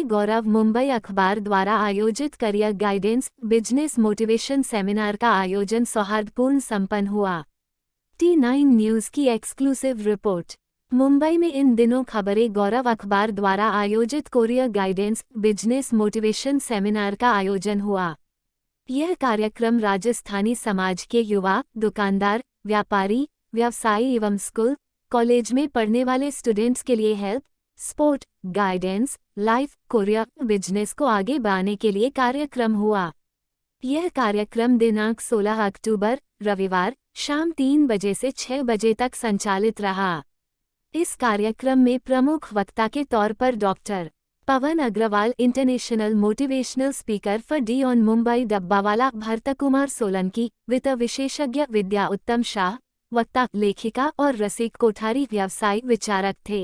गौरव मुंबई अखबार द्वारा आयोजित career guidance business motivation seminar का आयोजन सौहार्दपूर्ण संपन्न हुआ। T9 न्यूज़ की एक्सक्लूसिव रिपोर्ट। मुंबई में इन दिनों खबरें गौरव अखबार द्वारा आयोजित career guidance business motivation seminar का आयोजन हुआ। यह कार्यक्रम राजस्थानी समाज के युवा, दुकानदार, व्यापारी, व्यवसायी एवं स्कूल, कॉलेज में पढ़ने वाले स्टूडेंट्स के लिए help, sport, guidance, life, career, business को आगे बढ़ाने के लिए कार्यक्रम हुआ। यह कार्यक्रम दिनांक 16 अक्टूबर, रविवार, शाम 3 बजे से 6 बजे तक संचालित रहा। इस कार्यक्रम में प्रमुख वक्ता के तौर पर doctor Pawan Agarwal, international motivational speaker for डी ऑन मुंबई डब्बावाला, भरतकुमार सोलंकी, वित्त विशेषज्ञ विद्या उत्तम शाह, वक्ता, लेखिका और रसिक कोठारी व्यवसाय विचारक थे।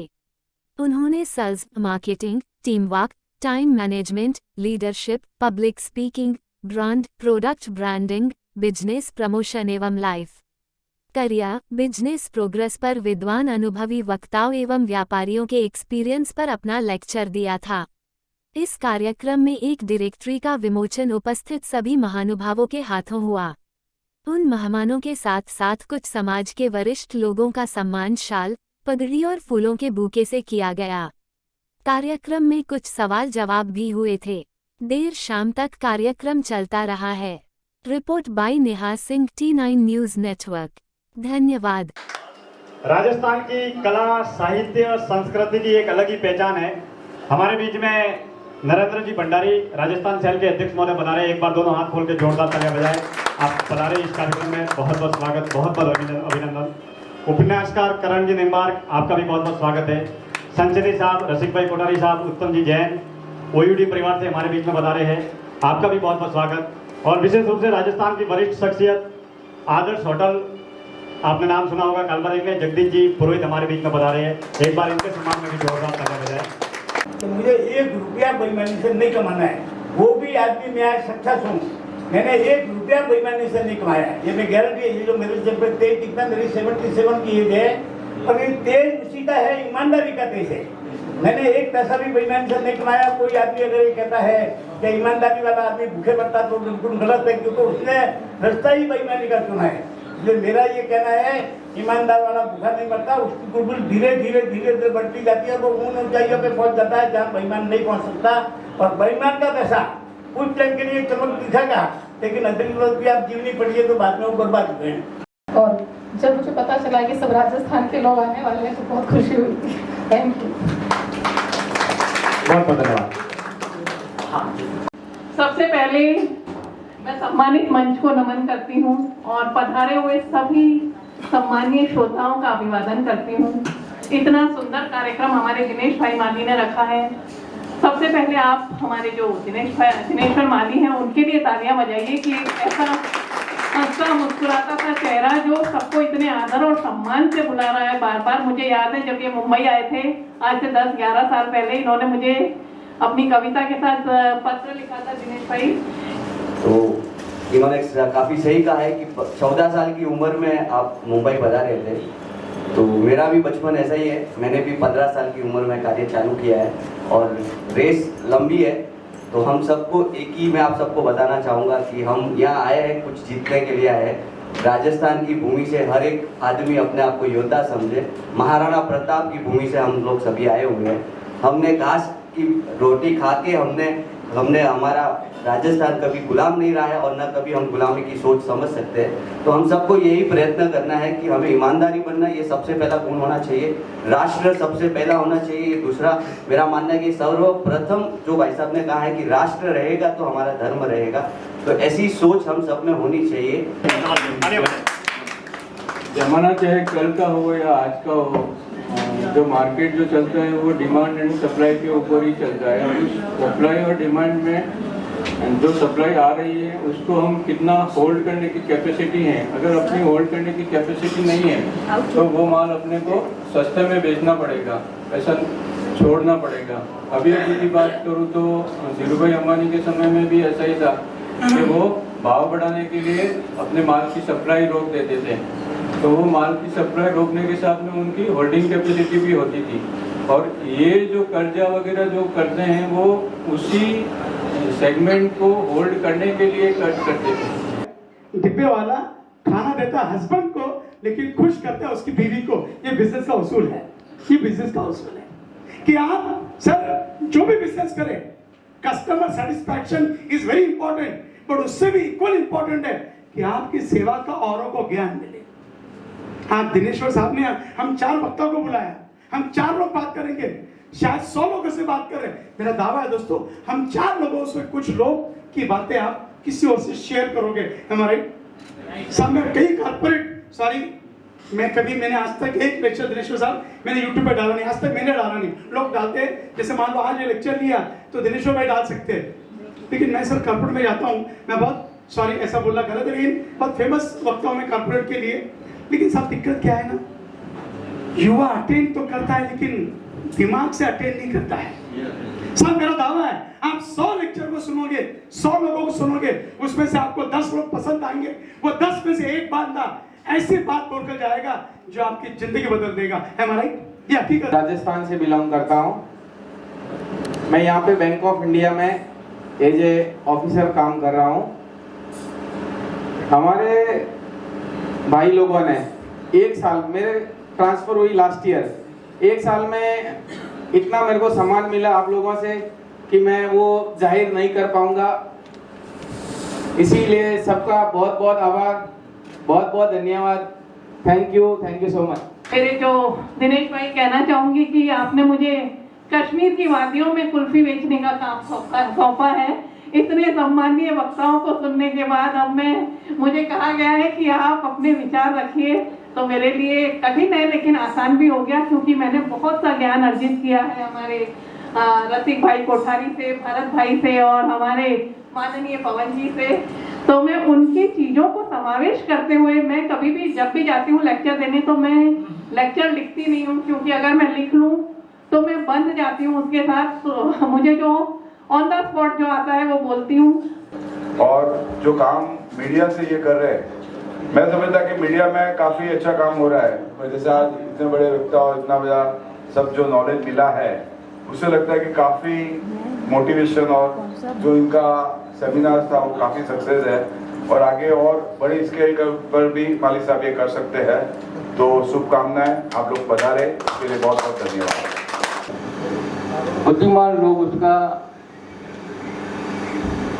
उन्होंने sales, marketing, team work, time management, leadership, public speaking, brand, product branding, business promotion एवं लाइफ करियर, बिजनेस प्रोग्रेस पर विद्वान अनुभवी वक्ताओं एवं व्यापारियों के एक्सपीरियंस पर अपना लेक्चर दिया था। इस कार्यक्रम में एक डायरेक्टरी का विमोचन उपस्थित सभी महानुभावों के हाथों हुआ। उन मेहमानों के साथ साथ कुछ समाज के वरिष्ठ लोगों का सम्मान शाल, पगड़ी और फूलों के बुके से किया गया। कार्यक्रम में कुछ सवाल जवाब भी हुए थे। देर शाम तक कार्यक्रम चलता रहा है। Report by Neha Singh, T9 news network. धन्यवाद। राजस्थान की कला, साहित्य और संस्कृति की एक अलग ही पहचान है। हमारे बीच में नरेंद्र जी भंडारी, राजस्थान सेल के अध्यक्ष महोदय बना रहे। एक बार दोनों हाथ खोल के जोरदार तालियां बजाएं। आप पधारे इस कार्यक्रम में, बहुत बहुत स्वागत, बहुत बहुत अभिनंदन। उपन्यासकार करण जी निम्बार्क, आपका भी बहुत बहुत स्वागत है। संजय साहब, रसिक भाई कोठारी साहब, उत्तम जी जैन, OUD परिवार से हमारे बीच में बता रहे हैं, आपका भी बहुत बहुत स्वागत। और विशेष रूप से राजस्थान की वरिष्ठ शख्सियत, आदर्श होटल, आपने नाम सुना होगा, कालबारी में जगदीश जी पुरोहित हमारे बीच में बता रहे हैं। एक बार इनके सम्मान में भी जोरदार तालियां बजाएं। तो मुझे 1 रुपया बेईमानी से नहीं कमाना है, वो भी आदमी मैं आज सक्सेस हूँ। मैंने 1 रुपया बेईमानी से नहीं कमाया है, ये मैं गारंटी है। ये जो मेरे जब तेज कितना, मेरी 77 की एज है और ये तेज उसी का है, ईमानदारी का तेज है। मैंने 1 पैसा भी बेईमानी से नहीं कमाया। कोई आदमी अगर ये कहता है कि ईमानदारी वाला आदमी भूखे मरता तो बिल्कुल गलत है, क्योंकि उसने रास्ता ही बेईमानी का चुना है। जो मेरा ये कहना है, ईमानदार वाला भूखा नहीं मरता, उसकी गुरबुल धीरे धीरे बढ़ती जाती है, वो उन ऊंचाइयों पे पहुंच जाता है जहाँ बेईमान नहीं पहुंच सकता। और बेईमान का पैसा कुछ टाइम के लिए चमक दिखेगा, लेकिन अगली रोज भी आप जीवनी पढ़िए तो बाद में वो बर्बाद हो गए। और जब मुझे पता चला कि सब राजस्थान के लोग आने वाले हैं तो बहुत खुशी हुई। थैंक यू, बहुत बहुत धन्यवाद। सबसे पहले मैं सम्मानित मंच को नमन करती हूँ और पधारे हुए सभी सम्मानीय श्रोताओं का अभिवादन करती हूँ। इतना सुंदर कार्यक्रम हमारे दिनेश भाई माली ने रखा है। सबसे पहले आप हमारे जो दिनेश्वर माली हैं उनके लिए तालियां बजाइए कि ऐसा हंसता मुस्कुराता सा चेहरा जो सबको इतने आदर और सम्मान से बुला रहा है बार बार। मुझे याद है जब ये मुंबई आए थे आज से 10-11 साल पहले, इन्होंने मुझे अपनी कविता के साथ पत्र लिखा था दिनेश भाई। तो इन्होंने काफ़ी सही कहा है कि 14 साल की उम्र में आप मुंबई पधारे थे। तो मेरा भी बचपन ऐसा ही है, मैंने भी 15 साल की उम्र में कार्य चालू किया है और रेस लंबी है। तो हम सबको एक ही मैं आप सबको बताना चाहूँगा कि हम यहाँ आए हैं कुछ जीतने के लिए आए हैं। राजस्थान की भूमि से हर एक आदमी अपने आप को योद्धा समझे। महाराणा प्रताप की भूमि से हम लोग सभी आए हुए हैं। हमने घास की रोटी खा के हमने हमारा राजस्थान कभी गुलाम नहीं रहा है और न कभी हम गुलामी की सोच समझ सकते हैं। तो हम सबको यही प्रयत्न करना है कि हमें ईमानदारी बनना, ये सबसे पहला गुण होना चाहिए। राष्ट्र सबसे पहला होना चाहिए। दूसरा मेरा मानना है कि सर्वप्रथम जो भाई साहब ने कहा है कि राष्ट्र रहेगा तो हमारा धर्म रहेगा, तो ऐसी सोच हम सब में होनी चाहिए। जमाना चाहे कल का हो या आज का हो, जो मार्केट जो चलता है वो डिमांड एंड सप्लाई के ऊपर ही चलता है। उस सप्लाई और डिमांड में जो सप्लाई आ रही है उसको हम कितना होल्ड करने की कैपेसिटी है। अगर अपनी होल्ड करने की कैपेसिटी नहीं है तो वो माल अपने को सस्ते में बेचना पड़ेगा, पैसा छोड़ना पड़ेगा। अभी की बात करूँ तो धीरूभाई अंबानी के समय में भी ऐसा ही था कि वो भाव बढ़ाने के लिए अपने माल की सप्लाई रोक देते थे। तो वो माल की सप्लाई रोकने के साथ में उनकी होल्डिंग कैपेसिटी भी होती थी। और ये जो कर्जा वगैरह जो करते हैं वो उसी सेगमेंट को होल्ड करने के लिए कट करते थे। डिब्बे वाला खाना देता है हस्बैंड को, लेकिन खुश करता है उसकी बीवी को। ये बिजनेस का उसूल है, ये बिजनेस का उसूल है कि आप सर जो भी बिजनेस करें, customer satisfaction is very important, but उससे भी इक्वल इंपॉर्टेंट है कि आपकी सेवा का औरों को ज्ञान मिले। हाँ, दिनेश्वर साहब ने हम 4 वक्ताओं को बुलाया, हम 4 लोग बात करेंगे, शायद 100 लोगों से बात करें। मेरा दावा है दोस्तों, हम 4 लोगों से कुछ लोग की बातें आप किसी और से शेयर करोगे। हमारे सामने कई कारपोरेट मैंने आज तक एक लेक्चर दिनेश्वर साहब मैंने यूट्यूब पे डाला नहीं, आज तक मैंने डाला नहीं। लोग डालते हैं, जैसे मान लो आज ये लेक्चर लिया तो दिनेश्वर भाई डाल सकते हैं, लेकिन मैं सर कॉर्पोरेट में जाता हूँ, मैं बहुत सॉरी ऐसा बोलना गलत है, लेकिन बहुत फेमस वक्ताओं में कॉर्पोरेट के लिए। लेकिन सब दिक्कत क्या है ना, युवा अटेंड तो करता है लेकिन दिमाग से अटेंड नहीं करता है। सर मेरा दावा है आप 100 लेक्चर को सुनोगे, 100 लोगों को सुनोगे, उसमें से आपको 10 लोग पसंद आएंगे। वो 10 में से एक बंदा ऐसी बात बोलकर जाएगा जो आपकी जिंदगी बदल देगा। है हमारा ये हकीकत। राजस्थान से बिलोंग करता हूँ। मैं यहाँ पे बैंक ऑफ इंडिया में एज ए ऑफिसर काम कर रहा हूँ। हमारे भाई लोगों ने 1 साल, मेरे ट्रांसफर हुई लास्ट ईयर, 1 साल में इतना मेरे को सम्मान मिला आप लोगों से कि मैं वो जाहिर नहीं कर पाऊंगा। इसीलिए सबका बहुत बहुत आभार, बहुत बहुत धन्यवाद। Thank you so much. मेरे जो दिनेश भाई कहना चाहूंगी कि आपने मुझे कश्मीर की वादियों में कुल्फी बेचने का काम सौंपा है। इतने सम्मानीय वक्ताओं को सुनने के बाद अब मुझे कहा गया है कि आप अपने विचार रखिए, तो मेरे लिए कठिन है लेकिन आसान भी हो गया, क्योंकि मैंने बहुत सा ज्ञान अर्जित किया है हमारे रसिक भाई कोठारी से, भरत भाई से और हमारे माननीय पवन जी से। तो मैं उनकी चीजों को समावेश करते हुए मैं कभी भी जब भी जाती हूँ लेक्चर देने तो मैं लेक्चर लिखती नहीं हूँ, क्योंकि अगर मैं लिख लूँ तो मैं बंध जाती हूँ उसके साथ। तो मुझे जो ऑन द स्पॉट जो आता है वो बोलती हूँ। और जो काम मीडिया से ये कर रहे हैं, मैं समझता कि मीडिया में काफी अच्छा काम हो रहा है। जैसे आज इतने बड़े वक्ता और इतना बड़ा सब जो नॉलेज मिला है, उससे लगता है कि काफी मोटिवेशन और जो इनका सेमिनार था वो काफी सक्सेस है और आगे और बड़े स्केल पर भी मालिक साहब ये कर सकते हैं। तो शुभकामनाएं, आप लोग पधारे, इसके लिए बहुत बहुत धन्यवाद। बुद्धिमान लोग उसका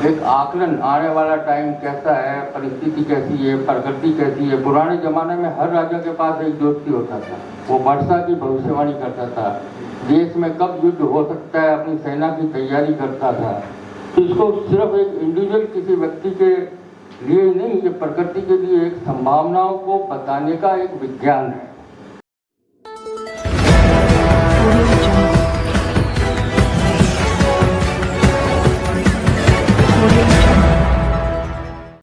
एक आकलन, आने वाला टाइम कैसा है, परिस्थिति कैसी है, प्रकृति कैसी है। पुराने जमाने में हर राजा के पास एक ज्योतिषी होता था, वो वर्षा की भविष्यवाणी करता था, देश में कब युद्ध हो सकता है अपनी सेना की तैयारी करता था। तो इसको सिर्फ एक इंडिविजुअल किसी व्यक्ति के लिए नहीं, ये प्रकृति के लिए एक संभावनाओं को बताने का एक विज्ञान है।